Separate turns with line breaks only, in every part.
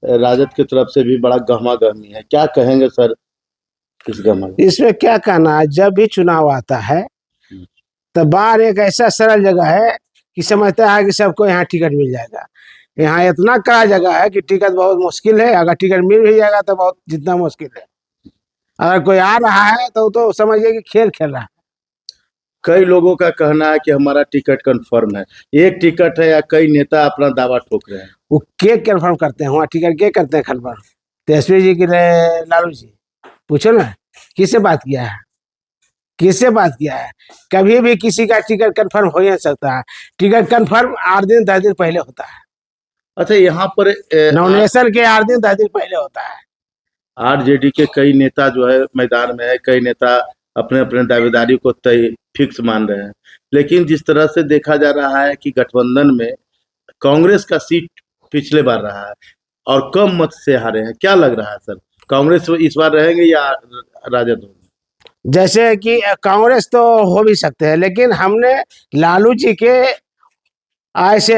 राजद की तरफ से भी बड़ा गहमा गहमी है, क्या कहेंगे सर इस गहमा?
इसमें क्या कहना है, जब भी चुनाव आता है तो बाहर एक ऐसा सरल जगह है कि समझता है कि सबको यहाँ टिकट मिल जाएगा। यहाँ इतना कड़ा जगह है कि टिकट बहुत मुश्किल है, अगर टिकट मिल भी जाएगा तो बहुत जितना मुश्किल है। अगर कोई आ रहा है तो समझिए कि खेल खेल रहा है।
कई लोगों का कहना है कि हमारा टिकट कंफर्म है, एक टिकट है या कई नेता अपना दावा ठोक रहे हैं?
वो के कंफर्म करते हैं, वहाँ टिकट के करते हैं कंफर्म? तेजस्वी जी की लालू जी, पूछो ना किससे बात किया है, किससे बात किया है? कभी भी किसी का टिकट कंफर्म हो ही नहीं सकता है। टिकट कंफर्म 8 दिन 10 दिन पहले होता है।
अच्छा, यहाँ पर
नॉमिनेशन के 8 दिन 10 दिन पहले होता है।
आरजेडी के कई नेता जो है मैदान में है, कई नेता अपने अपने दावेदारी को तय फिक्स मान रहे हैं, लेकिन जिस तरह से देखा जा रहा है कि गठबंधन में कांग्रेस का सीट पिछले बार रहा है और कम मत से हारे हैं, क्या लग रहा है सर, कांग्रेस इस बार रहेंगे या राजद होंगे?
जैसे कि कांग्रेस तो हो भी सकते हैं, लेकिन हमने लालू जी के ऐसे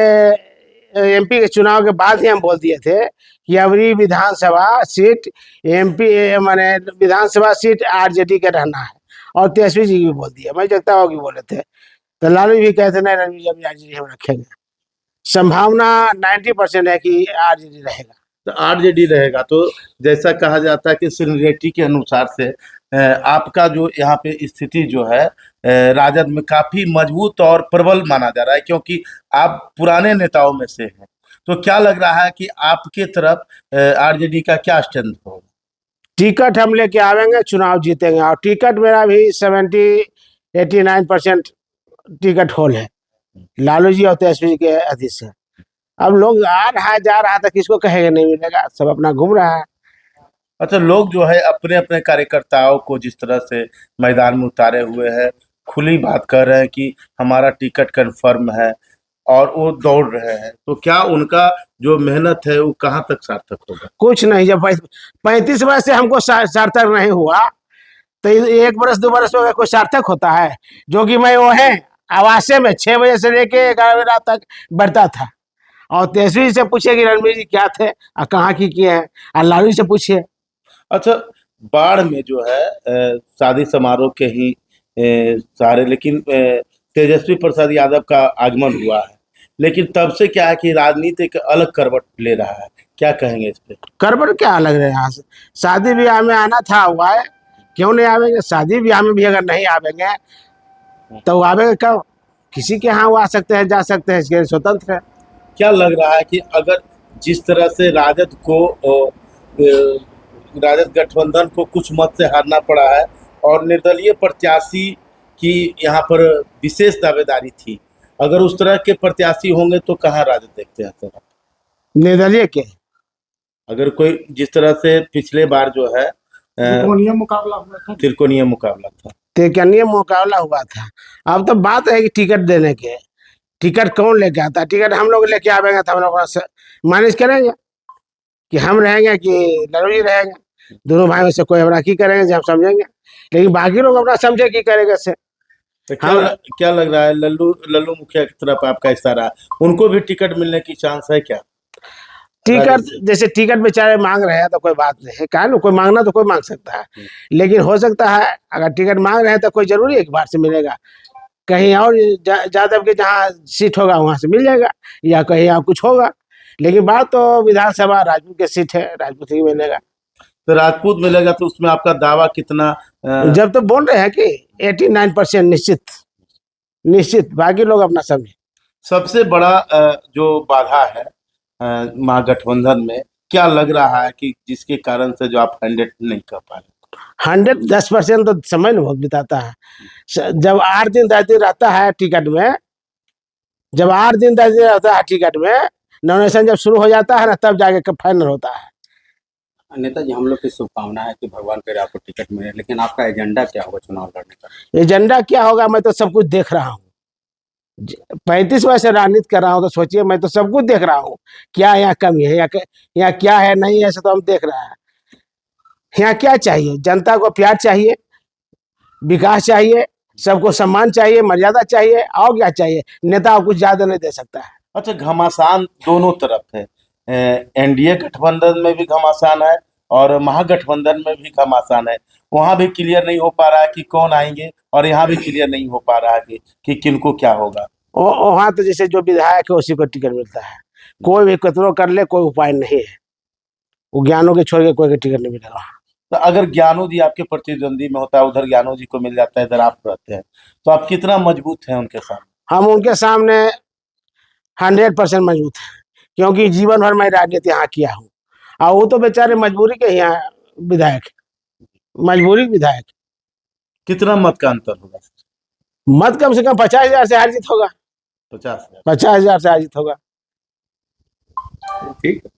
एमपी के चुनाव के बाद ही हम बोल दिए थे कि अबरी विधानसभा सीट एमपी माने विधानसभा सीट आरजेडी के रहना है। और तेजस्वी जी भी बोल दिया, मैं जगता होगी बोले थे, तो लालू भी कहते नहीं रणवीर जी आरजेडी हम रखेंगे। संभावना 90% है कि आरजेडी रहेगा।
तो आरजेडी रहेगा तो जैसा कहा जाता है कि सीनियरिटी के अनुसार से आपका जो यहाँ पे स्थिति जो है राजद में काफी मजबूत और प्रबल माना जा रहा है, क्योंकि आप पुराने नेताओं में से हैं। तो क्या लग रहा है कि आपके तरफ आरजेडी का क्या स्ट्रेंथ होगा?
टिकट हम लेके आवेंगे, चुनाव जीतेंगे। और टिकट मेरा भी 70-89% टिकट होल है लालू जी और तेजस्वी जी के अधिक से। अब लोग आ रहा है जा रहा है तो किसको कहेगा नहीं मिलेगा, सब अपना घूम रहा है।
अच्छा, लोग जो है अपने अपने कार्यकर्ताओं को जिस तरह से मैदान में उतारे हुए हैं, खुली बात कर रहे हैं कि हमारा टिकट कंफर्म है और वो दौड़ रहे हैं, तो क्या उनका जो मेहनत है वो कहाँ तक सार्थक होगा?
कुछ नहीं, जब 35 वर्ष से हमको सार्थक नहीं हुआ तो 1 बरस 2 बरस में कोई सार्थक होता है? जो कि मैं वो है आवासे में 6 बजे से लेके 11 बजे रात तक बैठता था। और तेजस्वी से पूछिए कि रणवीर जी क्या थे और कहाँ की किए हैं, और लालू से पूछिए।
अच्छा, बाढ़ में जो है शादी समारोह के ही सारे, लेकिन तेजस्वी प्रसाद यादव का आगमन हुआ है, लेकिन तब से क्या है कि राजनीति एक अलग करवट ले रहा है, क्या कहेंगे इस पे?
करवट क्या अलग रहे? यहाँ से शादी ब्याह में आना था, हुआ है, क्यों नहीं आवेंगे? शादी ब्याह में भी अगर नहीं आवेंगे तो आवेंगे कब? किसी के यहाँ वो आ सकते हैं, जा सकते हैं, इसके स्वतंत्र है।
क्या लग रहा है कि अगर जिस तरह से राजद गठबंधन को कुछ मत से हारना पड़ा है और निर्दलीय प्रत्याशी की यहाँ पर विशेष दावेदारी थी, अगर उस तरह के प्रत्याशी होंगे तो कहाँ राजद देखते हैं सर?
निर्दलीय के
अगर कोई जिस तरह से पिछले बार जो है
त्रिकोणीय मुकाबला हुआ था,
त्रिकोणीय मुकाबला था,
त्रिकोणीय मुकाबला हुआ था। अब तो बात है कि टिकट देने के, टिकट कौन लेके आता है? टिकट हम लोग लेके आवेंगे तो हम लोग मैनेज करेंगे कि हम रहेंगे कि लालू जी रहेंगे। दोनों भाई में से कोई हमरा की करेंगे जब समझेंगे, लेकिन बाकी लोग अपना समझे की करेंगे से।
तो क्या लग रहा है, लल्लू लल्लू मुखिया की तरफ आपका इशारा, उनको भी टिकट मिलने की चांस है क्या?
टिकट जैसे टिकट बेचारे मांग रहे हैं तो कोई बात नहीं है, कहा ना, कोई मांगना तो कोई मांग सकता है, लेकिन हो सकता है अगर टिकट मांग रहे हैं तो कोई जरूरी एक बार से मिलेगा, कहीं और यादव के जहाँ सीट होगा वहां से मिल जाएगा, या कहीं और कुछ होगा। लेकिन बात तो विधानसभा राजपूत की सीट है, राजपूत ही मिलेगा।
तो राजपूत मिलेगा तो उसमें आपका दावा कितना?
जब तो बोल रहे हैं कि 89% निश्चित, निश्चित, बाकी लोग अपना समझे।
सबसे बड़ा जो बाधा है महागठबंधन में, क्या लग रहा है कि जिसके कारण से जो आप 100 नहीं कर पा रहे?
110% तो समय नहीं बिताता है। जब 8 दिन 10 दिन रहता है टिकट में, जब 8 दिन 10 दिन रहता है टिकट में, नॉमिनेशन जब शुरू हो जाता है ना, तब जाके फाइनल होता है।
नेताजी, हम लोग की शुभकामना है कि भगवान करे आपको टिकट मिले, लेकिन आपका एजेंडा क्या होगा चुनाव लड़ने का?
एजेंडा क्या होगा? मैं तो सब कुछ देख रहा हूँ, 35 वर्ष से राजनीति कर रहा हूँ, तो सोचिए मैं तो सब कुछ देख रहा हूँ। क्या यहाँ कमी है, यहाँ क्या है नहीं है, ऐसा तो हम देख रहे हैं। यहाँ क्या चाहिए? जनता को प्यार चाहिए, विकास चाहिए, सबको सम्मान चाहिए, मर्यादा चाहिए, और क्या चाहिए? नेता कुछ ज्यादा नहीं दे सकता है।
अच्छा, घमासान दोनों तरफ है, एनडीए गठबंधन में भी घमासान है और महागठबंधन में भी घमासान है। वहां भी क्लियर नहीं हो पा रहा है कि कौन आएंगे, और यहाँ भी क्लियर नहीं हो पा रहा है कि किनको क्या होगा।
वहाँ तो जैसे जो विधायक है उसी को टिकट मिलता है, कोई भी कतरो कर ले कोई उपाय नहीं है, वो ज्ञानों के छोड़ के कोई का टिकट नहीं मिलेगा।
तो अगर ज्ञानू जी आपके प्रतिद्वंदी में होता है, उधर ज्ञानू जी को मिल जाता है, इधर आप रहते हैं, तो आप कितना मजबूत हैं उनके सामने?
हम उनके सामने 100% मजबूत है, क्योंकि जीवन भर मैं राजनीति यहाँ किया हूँ, और वो तो बेचारे मजबूरी के यहाँ विधायक, मजबूरी विधायक।
कितना मत का अंतर होगा?
मत कम से कम 50,000 से हार जीत होगा,
50,000।
50,000 से हार जीत होगा।
ठीक है।